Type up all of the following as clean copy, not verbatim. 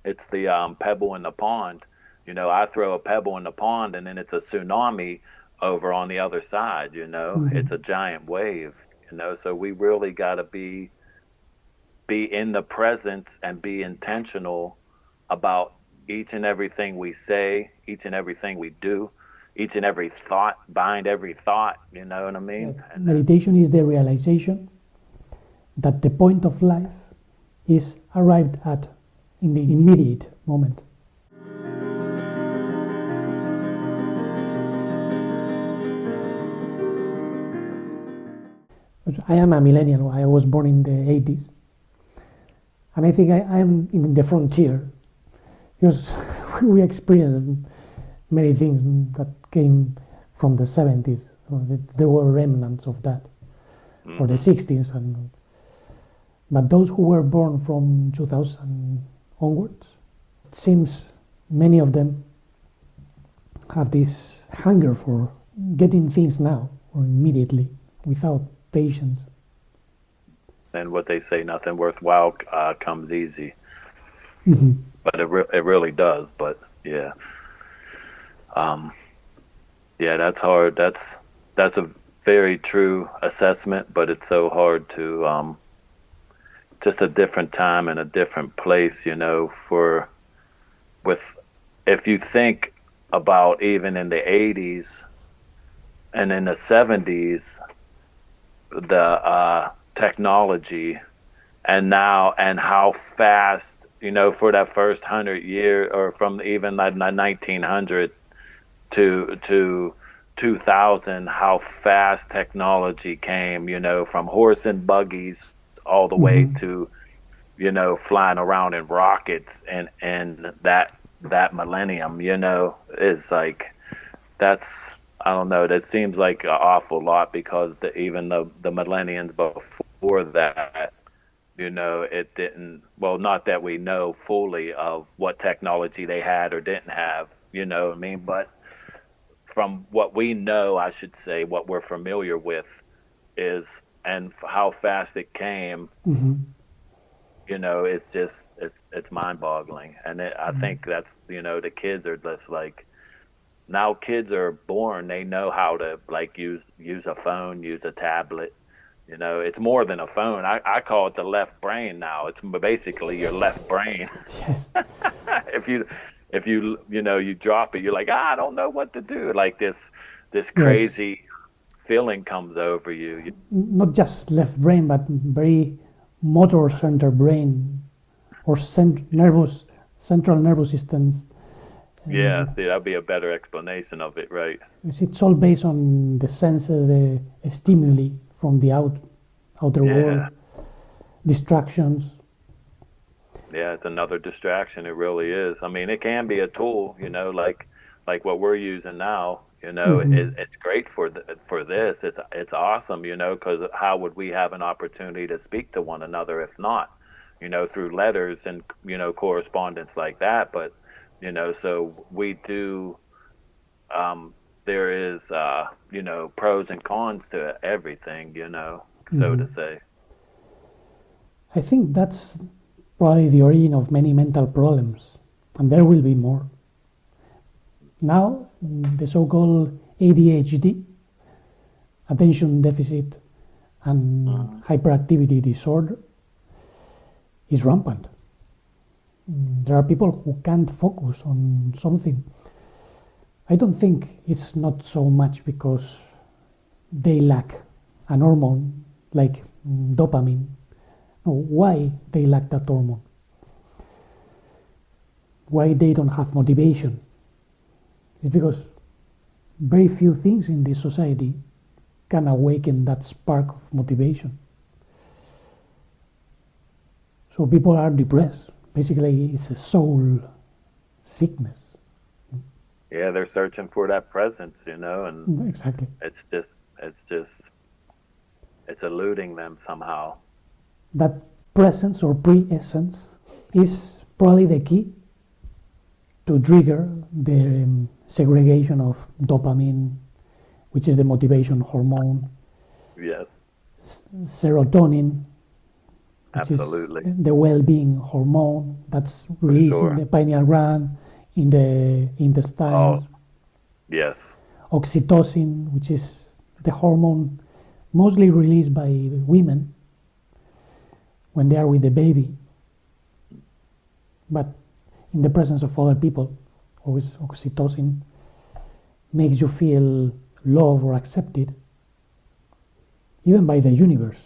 It's the pebble in the pond. I throw a pebble in the pond, and then it's a tsunami over on the other side. It's a giant wave. So we really got to be in the presence and be intentional about each and everything we say, each and everything we do, each and every thought, bind every thought, you know what I mean? Yeah. Meditation is the realization that the point of life is arrived at in the immediate moment. I am a millennial. I was born in the 80s. And I think I am in the frontier because we experienced many things that came from the 70s. There were remnants of that, or the 60s. But those who were born from 2000 onwards, it seems many of them have this hunger for getting things now or immediately without patience. And what they say, nothing worthwhile comes easy. Mm-hmm. But it really does. But yeah, that's hard. That's a very true assessment. But it's so hard to just a different time and a different place. If you think about even in the 80s and in the 70s, the technology, and now, and how fast, for that first 100 years, or from even like 1900 to 2000, how fast technology came, from horse and buggies all the way to, flying around in rockets, and that millennium, is like, that's, I don't know, that seems like an awful lot, because even the millenniums before that, it didn't, well, not that we know fully of what technology they had or didn't have, you know what I mean? But from what we know, I should say, what we're familiar with is, and how fast it came, it's just, it's mind-boggling. And I think that's, the kids are just like, now kids are born, they know how to like use a phone, use a tablet. It's more than a phone. I call it the left brain now. It's basically your left brain. Yes. if you you drop it, you're like, I don't know what to do. Like this crazy feeling comes over you. Not just left brain, but very motor center brain, or central nervous systems. Yeah, that'd be a better explanation of it, right? It's all based on the senses, the stimuli from the outer world, distractions. Yeah, it's another distraction. It really is. I mean, it can be a tool, like what we're using now. It's great for this. It's awesome, because how would we have an opportunity to speak to one another if not, through letters and correspondence like that? But so we do. There is, pros and cons to everything, so to say. I think that's probably the origin of many mental problems, and there will be more. Now, the so-called ADHD, attention deficit and hyperactivity disorder, is rampant. There are people who can't focus on something. I don't think it's not so much because they lack an hormone like dopamine. No, why they lack that hormone? Why they don't have motivation? It's because very few things in this society can awaken that spark of motivation. So people are depressed. Basically, it's a soul sickness. Yeah, they're searching for that presence, and exactly. It's eluding them somehow. That presence or pre-essence is probably the key to trigger the segregation of dopamine, which is the motivation hormone. Yes. Serotonin, which is Absolutely. the well-being hormone that's For released in sure. the pineal gland, in the intestines. Oh, yes. Oxytocin, which is the hormone mostly released by women when they are with the baby, but in the presence of other people, always oxytocin makes you feel loved or accepted, even by the universe.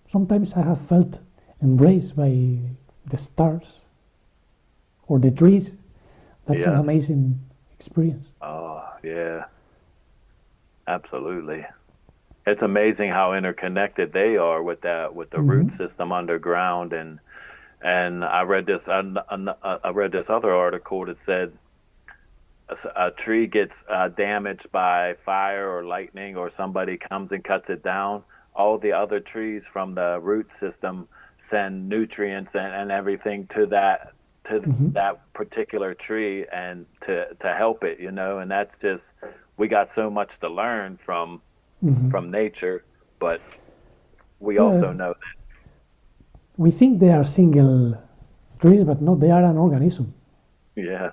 Sometimes I have felt embraced by the stars or the trees. That's an Yes. amazing experience. Oh, yeah. Absolutely. It's amazing how interconnected they are with the root Mm-hmm. system underground. And I read this other article that said a tree gets damaged by fire or lightning, or somebody comes and cuts it down. All the other trees from the root system send nutrients and everything to Mm-hmm. that particular tree, and to help it, and that's just, we got so much to learn Mm-hmm. from nature, but we Yeah, also know we think they are single trees, but no, they are an organism. that, yeah,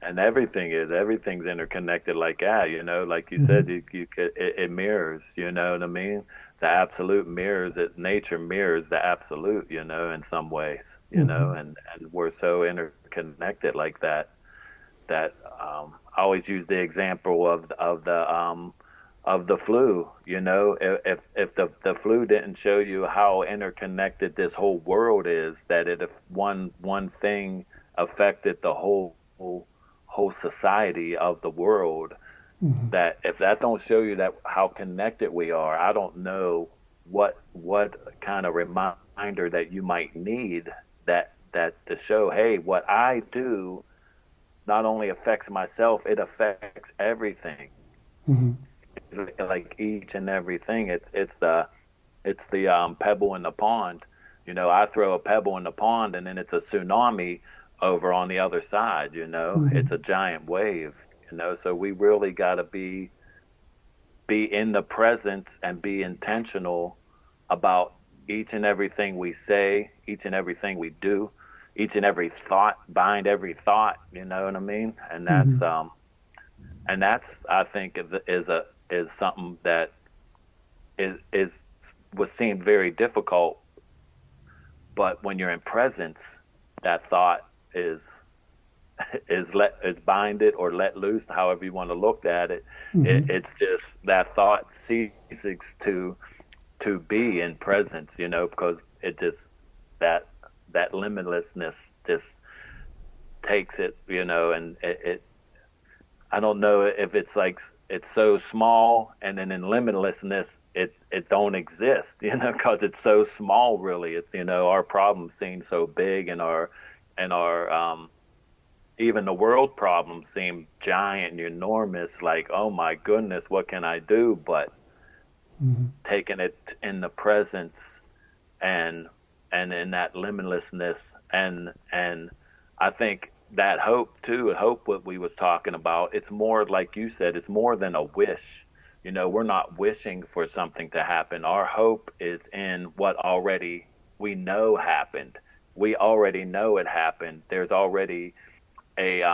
and everything's interconnected like that, like you Mm-hmm. said, you could, it mirrors, you know what I mean? The absolute mirrors it. Nature mirrors the absolute, in some ways, Mm-hmm. and we're so interconnected like that. That I always use the example of the flu. If the flu didn't show you how interconnected this whole world is, that if one thing affected the whole society of the world, Mm-hmm. that if that don't show you that how connected we are, I don't know what kind of reminder that you might need, that to show, hey, what I do not only affects myself, it affects everything, Mm-hmm. like each and everything. It's the pebble in the pond. I throw a pebble in the pond, and then it's a tsunami over on the other side. Mm-hmm. It's a giant wave. So we really got to be in the presence and be intentional about each and everything we say, each and everything we do, each and every thought, bind every thought. You know what I mean? And Mm-hmm. that's I think is something that is would seem very difficult, but when you're in presence, that thought is binded or let loose, however you want to look at it. Mm-hmm. It's just that thought ceases to be in presence, because it just, that limitlessness just takes it, and it I don't know if it's like it's so small, and then in limitlessness it don't exist, because it's so small. Really, it's, our problems seem so big, and our even the world problems seem giant and enormous. Like, oh my goodness, what can I do? But Mm-hmm. taking it in the presence, and in that limitlessness, and I think that hope too, hope, what we was talking about, it's more like you said, it's more than a wish. We're not wishing for something to happen. Our hope is in what already we know happened. We already know it happened. There's already a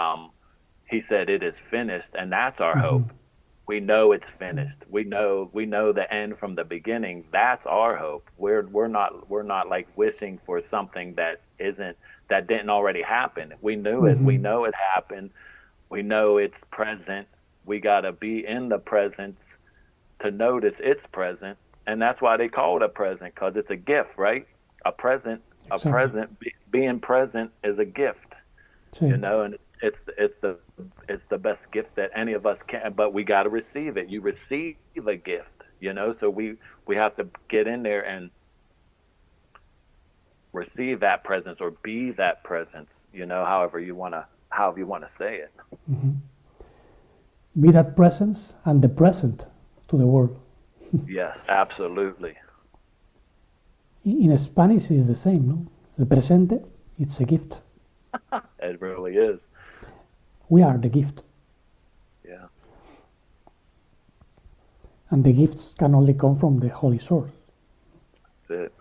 he said it is finished, and that's our Mm-hmm. hope. We know it's So, finished. We know the end from the beginning. That's our hope. We're not like wishing for something that didn't already happen. We knew it. mm-hmm. We know it happened. We know it's present. We got to be in the presence to notice it's present, and that's why they call it a present, because it's a gift, right? A present, Exactly. being present is a gift, So, and it's the best gift that any of us can, but we got to receive it. You receive a gift, so we have to get in there and receive that presence, or be that presence, however you want to say it. mm-hmm. Be that presence and the present to the world. Yes, absolutely. In Spanish, it's the same, no? El presente, it's a gift. It really is. We are the gift. Yeah. And the gifts can only come from the Holy Source. That's it.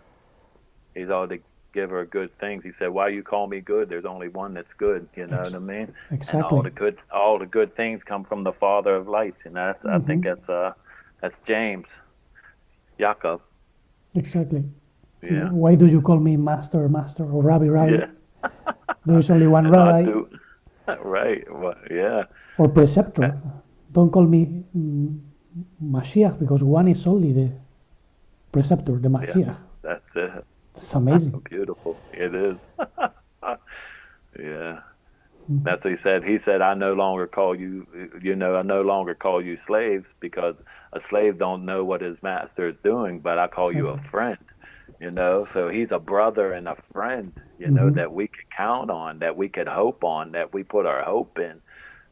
He's all the giver of good things. He said, "Why you call me good? There's only one that's good." You know what I mean? And Exactly. all the good things come from the Father of lights. And that's, I think that's James, Jacob. Exactly. Yeah, Why do you call me master, master, or rabbi, rabbi? yeah. There is only one And I rabbi, do. Right. Well, yeah. or preceptor. Don't call me Mashiach, because one is only the preceptor, the Yeah. Mashiach. That's it. It's amazing. Beautiful. It is. Yeah. That's what he said. He said, I no longer call you, I no longer call you slaves, because a slave don't know what his master is doing, but I call you a Exactly. friend. So he's a brother and a friend, Hmm. that we could count on, that we could hope on, that we put our hope in,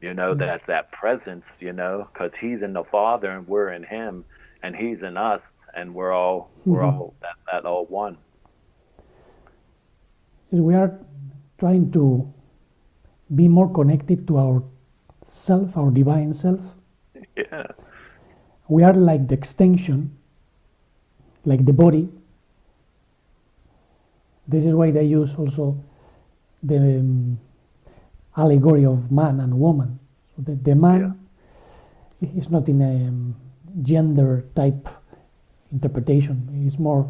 Yes. that's that presence, because he's in the Father and we're in him, and he's in us, and we're Hmm. all that all one. We are trying to be more connected to our self, our divine self. Yeah. We are like the extension, like the body. This is why they use also the allegory of man and woman. So the Yeah. man is not in a gender type interpretation, it's more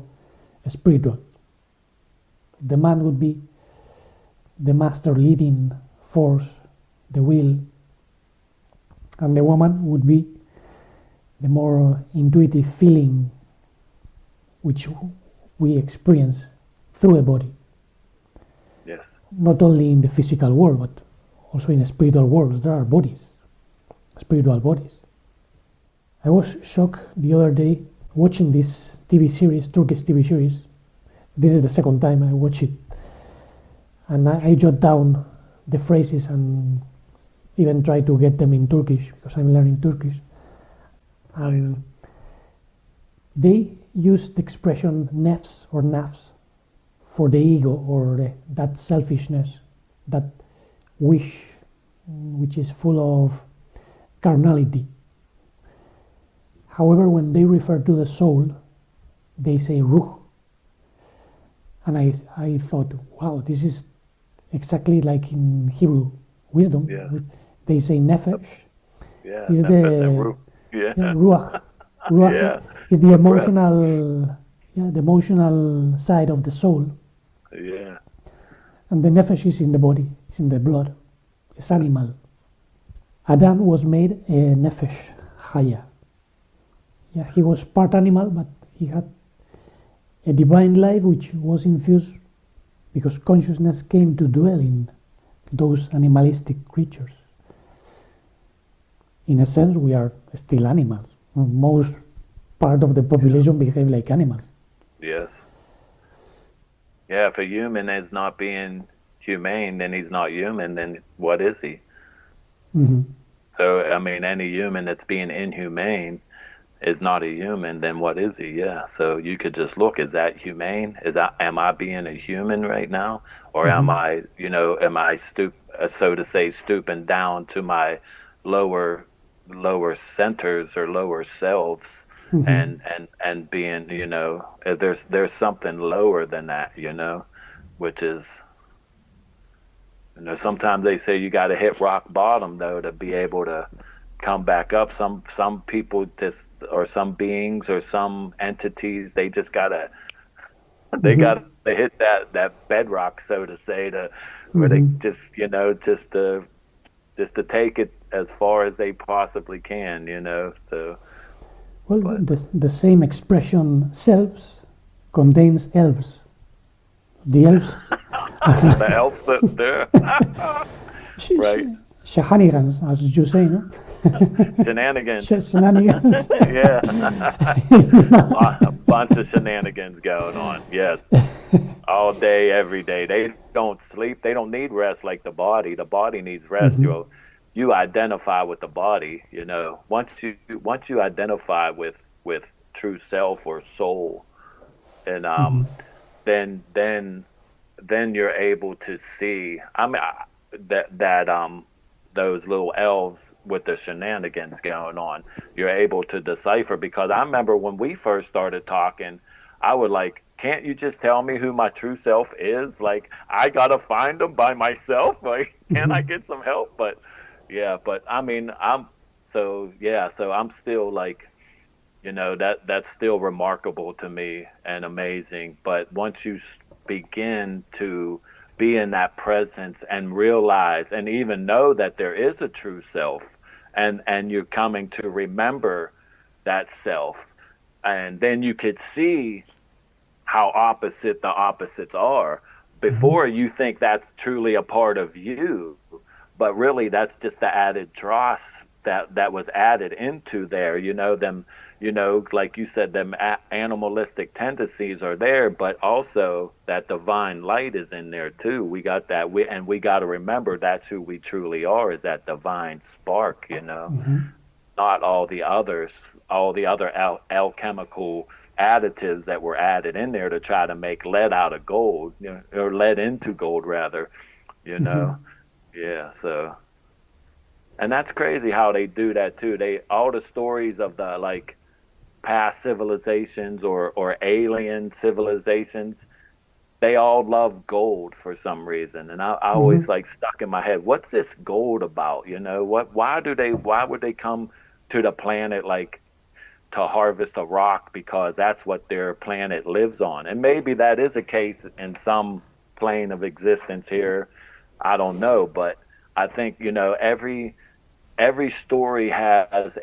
spiritual. The man would be the master leading force, the will, and the woman would be the more intuitive feeling which we experience through a body, Yes. not only in the physical world but also in the spiritual worlds. There are bodies, spiritual bodies. I was shocked the other day watching this TV series, Turkish TV series. This is the second time I watch it, and I jot down the phrases and even try to get them in Turkish because I'm learning Turkish. Nice. And they use the expression nefs or nafs for the ego, or that selfishness, that wish which is full of carnality. However, when they refer to the soul, they say ruh. And I thought, wow, this is exactly like in Hebrew Yes. wisdom. They say nefesh Yeah. is Nefesh and the, Ruach. Yeah. yeah, ruach. Ruach Yeah. is the The breath. emotional, yeah, the emotional side of the soul, Yeah. and the nefesh is in the body, it's in the blood, it's Yes. animal. Adam was made a nefesh chaya. Yeah, he was part animal, but he had a divine life which was infused because consciousness came to dwell in those animalistic creatures. In a sense, we are still animals. Most part of the Yeah. population behave like animals. Yes. Yeah. If a human is not being humane, then he's not human. Then what is he? Hmm. So I mean, any human that's being inhumane is not a human. Then what is he? Yeah. So you could just look: is that humane? Am I being a human right now, or am Hmm. I so to say, stooping down to my lower lower centers or lower selves, Hmm. and being, there's something lower than that, which is, sometimes they say you got to hit rock bottom though to be able to come back up. Some people just, or some beings or some entities, they Hmm. gotta hit that bedrock, so to say, to where they Hmm. just, just to take it as far as they possibly can, so. Well, But the same expression selves contains elves. The elves are the elves that there. Right. shenanigans, as you say, no? Shenanigans. Shenanigans. Yeah. A bunch of shenanigans going on. Yes. All day, every day. They don't sleep. They don't need rest like the body. The body needs rest. Hmm. You identify with the body. Once you identify with true self or soul, and Hmm. then you're able to see. I mean, that those little elves with the shenanigans going on, you're able to decipher, because I remember when we first started talking, I would like, can't you just tell me who my true self is? Like, I gotta find them by myself. Like, can I get some help? But yeah, but I mean, so I'm still like, that's still remarkable to me and amazing. But once you begin to be in that presence and realize and even know that there is a true self, and you're coming to remember that self, and then you could see how opposite the opposites are. Mhm. Before, you think that's truly a part of you, but really that's just the added dross that was added into there. Them, like you said, them animalistic tendencies are there, but also that divine light is in there too. We got that, we got to remember that's who we truly are, is that divine spark. Mhm. Not all the other alchemical additives that were added in there to try to make lead out of gold, or lead into gold rather, you know. Mhm. Yeah, so, and that's crazy how they do that too. They all the stories of the like past civilizations or alien civilizations, they all love gold for some reason. And I always Mhm. like stuck in my head, what's this gold about? Why would they come to the planet like to harvest a rock, because that's what their planet lives on? And maybe that is a case in some plane of existence here. I don't know, but I think, every story has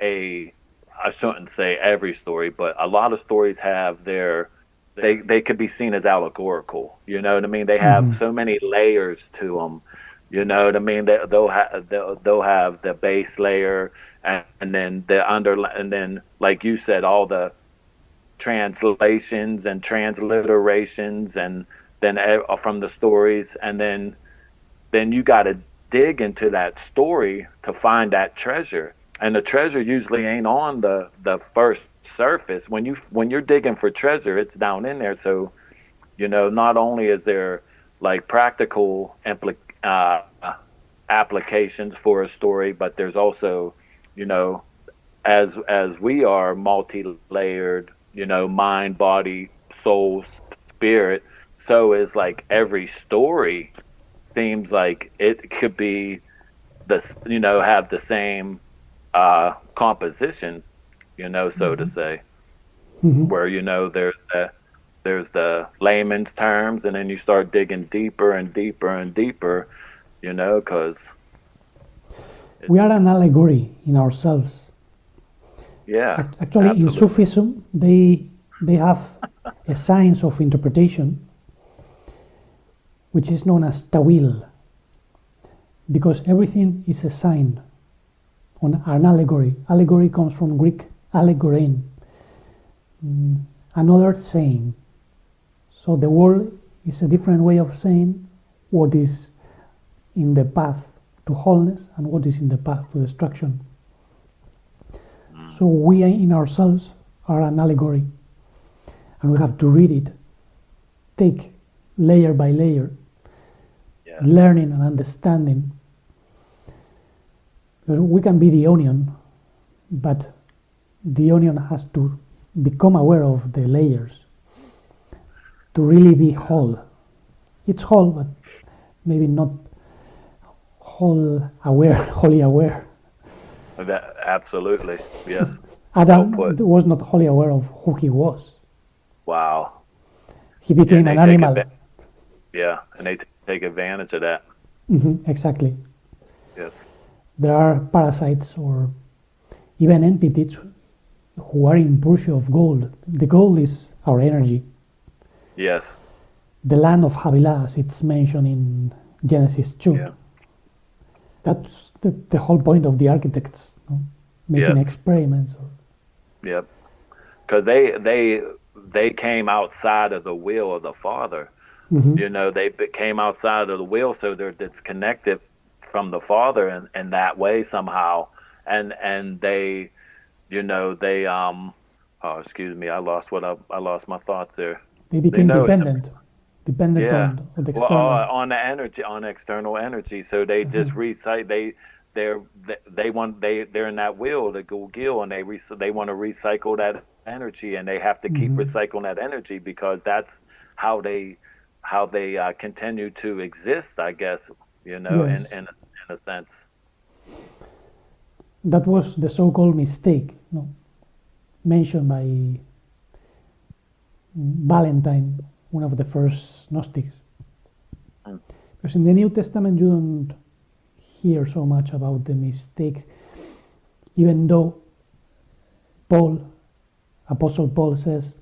I shouldn't say every story, but a lot of stories have they could be seen as allegorical. You know what I mean? They have Mhm. so many layers to them. You know what I mean? They'll have the base layer, and then and then, like you said, all the translations and transliterations, and then from the stories, and then you got to dig into that story to find that treasure. And the treasure usually ain't on the first surface. When you're digging for treasure, it's down in there. So, not only is there like practical uh, applications for a story, but there's also, you know, as we are multi-layered, mind, body, soul, spirit, so is like every story seems like it could be have the same composition, so to Mhm. say, Mhm. where there's the layman's terms, and then you start digging deeper and deeper and deeper, because it's, We are an allegory in ourselves. yeah, Actually, in absolutely. Sufism, they have a science of interpretation which is known as tawil, because everything is a sign on an allegory. Allegory comes from Greek allegorein, another saying. So the world is a different way of saying what is in the path to wholeness and what is in the path to destruction. Mm, So we in ourselves are an allegory, and we have to read it, take layer by layer, yes. learning and understanding. Because we can be the onion, but the onion has to become aware of the layers to really be whole. It's whole, but maybe not whole aware, wholly aware. Absolutely, yes. Well Adam put. was not wholly aware of who he was. Wow. He Yeah, and became they an take advantage. animal. Yeah, and they take advantage of that. Exactly. Yes. There are parasites or even entities who are in pursuit of gold. The gold is our energy. Yes. The land of Havilah, as it's mentioned in Genesis 2. Yeah. That's the whole point of the architects, no? Making Yep. experiments. Or, Yep. Because they came outside of the will of the Father. mm-hmm, They came outside of the will, so they're disconnected from the Father in that way somehow. And they oh, excuse me, I lost my thoughts there. they They became know it's dependent yeah. on the Well, external. on the energy, on external energy. So they just recite. They're they want they're in that will, the Google, and they want to recycle that energy, and they have to keep Hmm. recycling that energy because that's how they continue to exist, I guess, in Yes, in a sense. that was the so-called mistake, no, mentioned by Valentine, one of the first Gnostics. Mm. Because in the New Testament, you don't hear so much about the mistake, even though Paul, Apostle Paul, says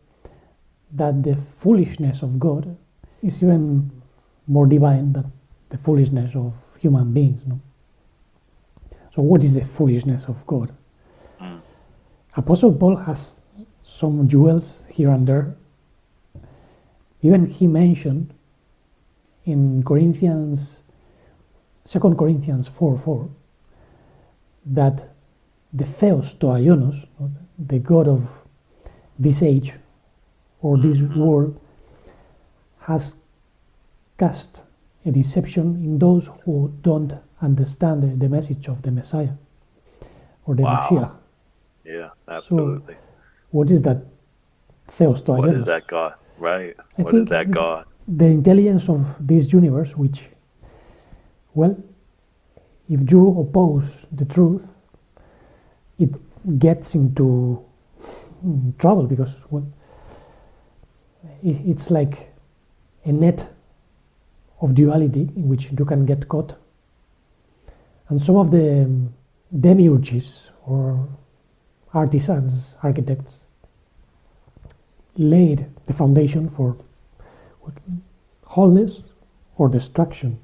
that the foolishness of God is even more divine than the foolishness of human beings. No? So, what is the foolishness of God? Mm. Apostle Paul has some jewels here and there. Even he mentioned in Corinthians, 2 Corinthians 4:4, that the Theos Toaionos, the God of this age or this Mm-hmm. world, has cast a deception in those who don't understand the message of the Messiah or the Wow. Mashiach. Yeah, So, absolutely. what is that Theos What is Toaionos? that God? Right. I What is think that God? the intelligence of this universe, which, well, if you oppose the truth, it gets into trouble because, well, it's like a net of duality in which you can get caught. And some of the demiurges or artisans, architects, laid the foundation for wholeness or destruction.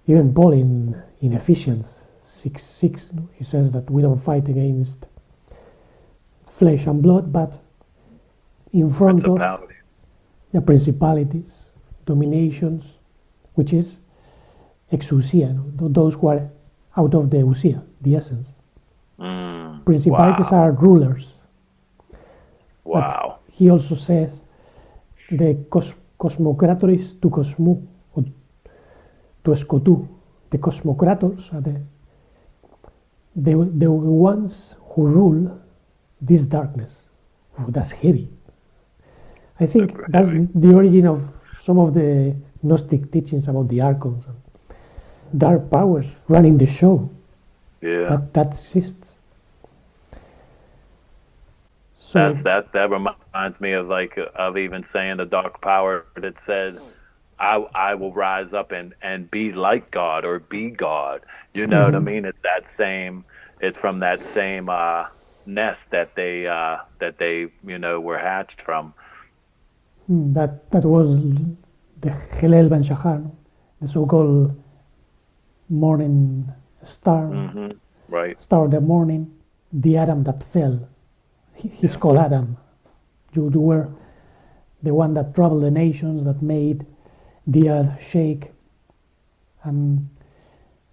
Even Paul in Ephesians 6:6, he says that we don't fight against flesh and blood, but in front of Principalities. the principalities, dominations, which is exousia, those who are out of the ousia, the essence. Mm. Principalities Wow. are rulers, but Wow. he also says the cosmocratoris to cosmou, or to escotu. The cosmocrators are the ones who rule this darkness. Oh, that's heavy. I think Super that's heavy. the origin of some of the Gnostic teachings about the archons and dark powers running the show. Yeah. That exists. That's So, that reminds me of like of even saying the dark power that said I will rise up and be like God or be God. You know what I mhm, mean? It's from that same nest that they were hatched from. that was the Hillel Ben Shahar, no? The so-called morning star, Mhm. Right. star of the morning, the Adam that fell. He's Yeah. called Adam. You were the one that troubled the nations, that made the earth shake, and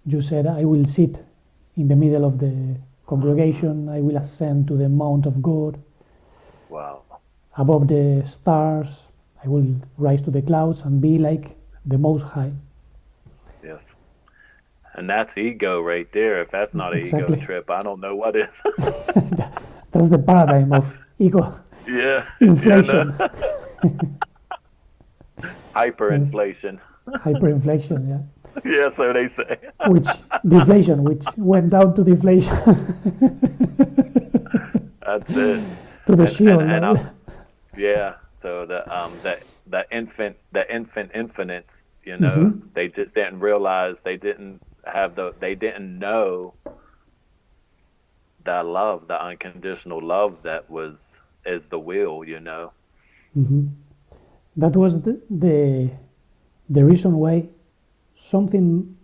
you said, I will sit in the middle of the Mhm. congregation, I will ascend to the Mount of God, Wow. above the stars, I will rise to the clouds and be like the Most High. Yes. And that's ego right there. If that's not an ego Exactly. trip, I don't know what is. That's the paradigm of ego Yeah. Yeah. No. inflation. Yes, Hyperinflation. hyperinflation, yeah. Yeah. So they say. Which deflation, which went down to deflation That's it. to the And shield. and No? yeah. So the infant infinites, Mm-hmm. they just didn't realize they didn't know that love, the unconditional love that was is the will. Mm-hmm. That was the reason why something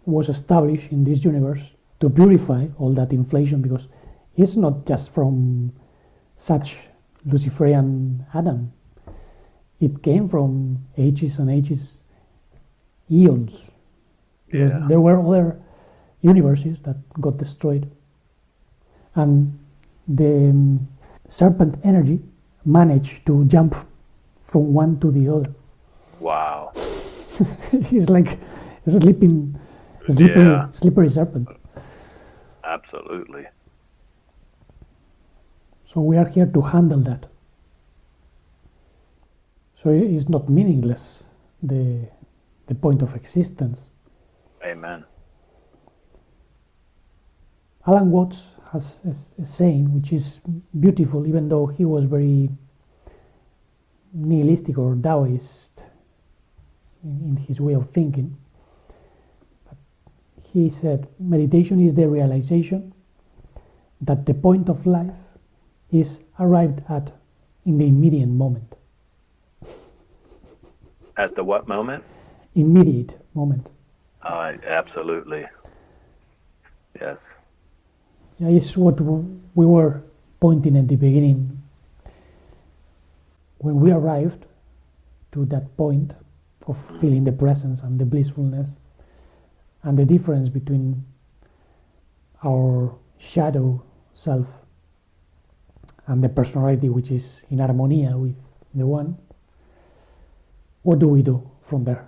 was established in this universe to purify all that inflation, because it's not just from such Luciferian Adam. It came from ages and ages, eons, because Yeah. there were other universes that got destroyed, and the serpent energy managed to jump from one to the other. Wow. It's like a Yeah. slippery serpent. Absolutely. So we are here to handle that. So it is not meaningless, the point of existence. Amen. Alan Watts has a saying which is beautiful, even though he was very nihilistic or Taoist in his way of thinking. But he said, meditation is the realization that the point of life is arrived at in the immediate moment. At the what moment? Immediate moment. Absolutely. Yes. Yeah, it's what we were pointing at the beginning. When we arrived to that point of feeling the presence and the blissfulness, and the difference between our shadow self and the personality which is in harmonia with the one, what do we do from there?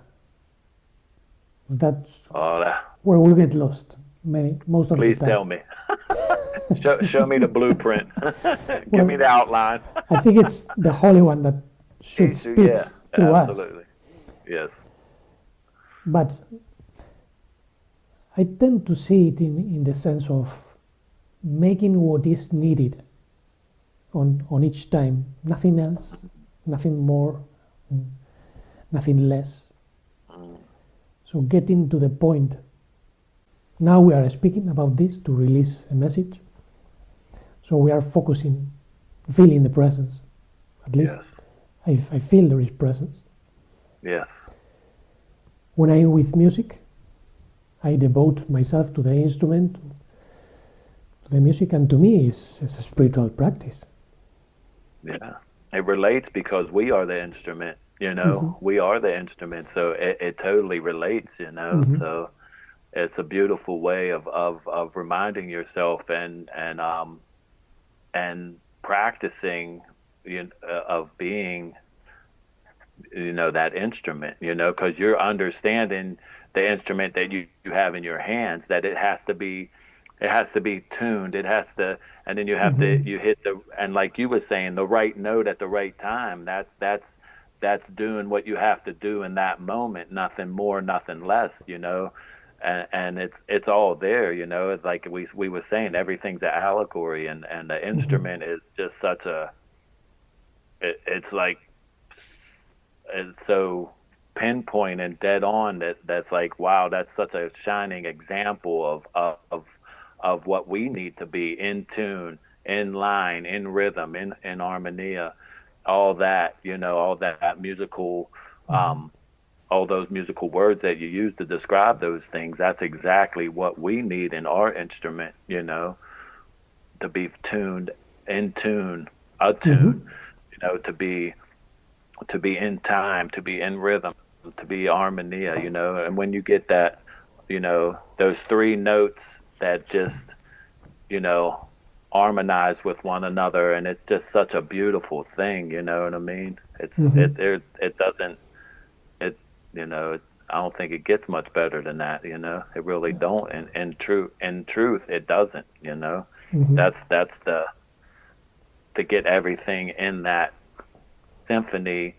That's where we get lost. Most of Please the time. tell me. Show me the blueprint. Give me the outline. I think it's the Holy One that should speak through us. Absolutely. Yes. But I tend to see it in the sense of making what is needed on each time. Nothing else, nothing more, nothing less. So getting to the point. Now we are speaking about this to release a message. So we are focusing, feeling the presence. At least I feel there is presence. Yes. When I'm with music, I devote myself to the instrument, to the music, and to me it's a spiritual practice. Yeah. It relates because we are the instrument, you know. We are the instrument, so it totally relates, you know. So it's a beautiful way of reminding yourself and practicing, of being, that instrument, because you're understanding the instrument that you have in your hands, that it has to be tuned. It has to, and then you have to, you hit and like you were saying, the right note at the right time. That's doing what you have to do in that moment. Nothing more, nothing less, And it's all there, It's like we were saying, everything's an allegory, and the instrument is just such a. It's like it's so pinpoint and dead on that's like, wow, that's such a shining example of what we need to be in tune, in line, in rhythm, in harmonia, all that, all that musical. All those musical words that you use to describe those things, that's exactly what we need in our instrument, to be tuned, in tune, attuned, to be in time, to be in rhythm, to be harmonia, and when you get that, those three notes that just, harmonize with one another, and it's just such a beautiful thing, you know what I mean? It doesn't, I don't think it gets much better than that, It really don't. And in truth, it doesn't, That's to get everything in that symphony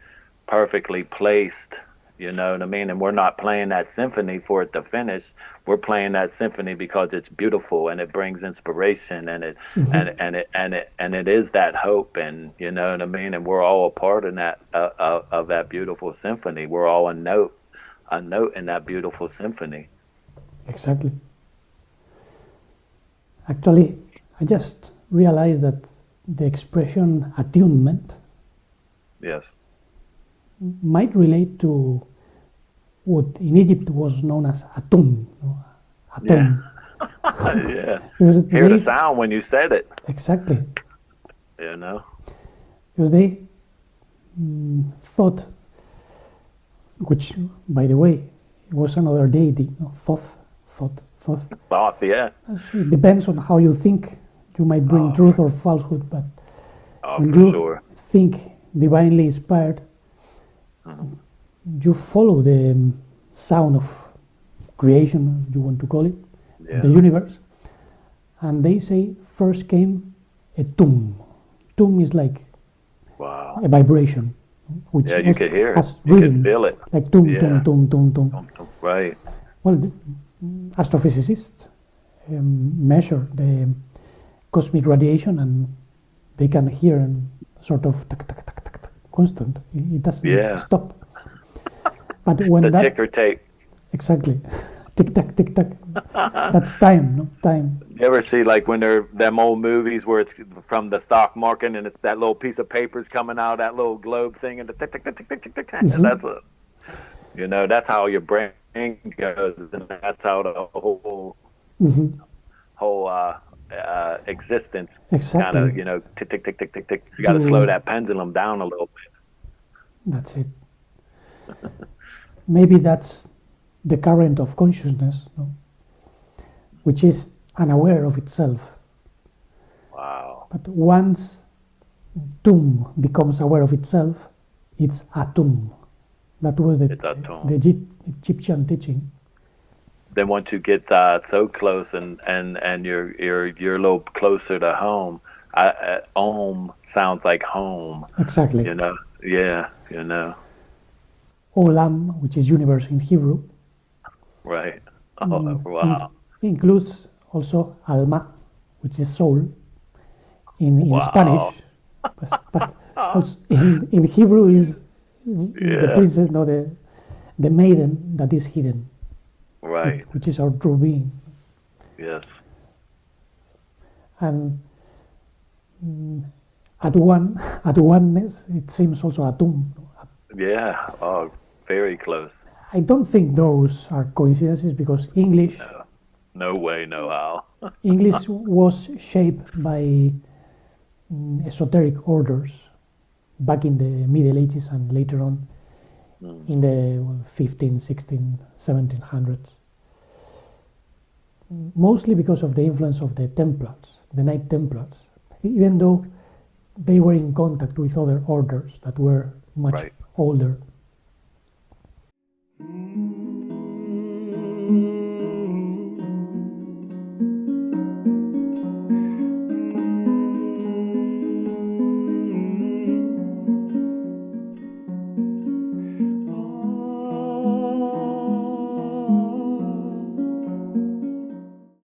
perfectly placed, you know what I mean? And we're not playing that symphony for it to finish. We're playing that symphony because it's beautiful and it brings inspiration, and it and it is that hope, and you know what I mean? And we're all a part in that of that beautiful symphony. We're all a note in that beautiful symphony. Exactly. Actually, I just realized that the expression attunement might relate to what in Egypt was known as Attuned. Attuned. Yeah. Hear the sound when you said it. Exactly. Because they thought, which, by the way, was another deity, Thoth. Thought, yeah. It depends on how you think. You might bring truth or falsehood, but when you think divinely inspired, you follow the sound of creation, if you want to call it, the universe, and they say first came a tum, tum is like Wow. a vibration, which Yeah, you could hear it. has You rhythm, could feel it. like tum, Yeah. tum, tum, tum, tum. Right. Well, the astrophysicists measure the cosmic radiation, and they can hear a sort of tak, tak, tak, tak, tak, constant. It doesn't Yeah. stop. But when The that ticker tape. exactly, tick tack, tick tack. That's time, no time. You ever see like when they're them old movies where it's from the stock market and it's that little piece of paper's coming out, that little globe thing, and the tick tick tick tick tick tick tick. And that's a, you know, that's how your brain goes, and that's how the whole existence Exactly. kind of, you know, tick tick tick tick tick tick. You got to slow that pendulum down a little bit. That's it. Maybe that's the current of consciousness, no? Which is unaware of itself. Wow. But once tum becomes aware of itself, it's atum. That was the Egyptian teaching. Then once you get so close and you're a little closer to home, Om sounds like home. Exactly. You know, yeah, you know. Olam, which is universe in Hebrew. Right. Oh, wow. Includes also alma, which is soul, in Spanish. But also in Hebrew is the princess, no, the maiden that is hidden. Right. Which is our true being. Yes. And at oneness, it seems also atum. Yeah. Oh, very close. I don't think those are coincidences, because English. No way, no how. English was shaped by esoteric orders back in the Middle Ages and later on in the 15, 16, 1700s. Mostly because of the influence of the Templars, the Knight Templars, even though they were in contact with other orders that were much older.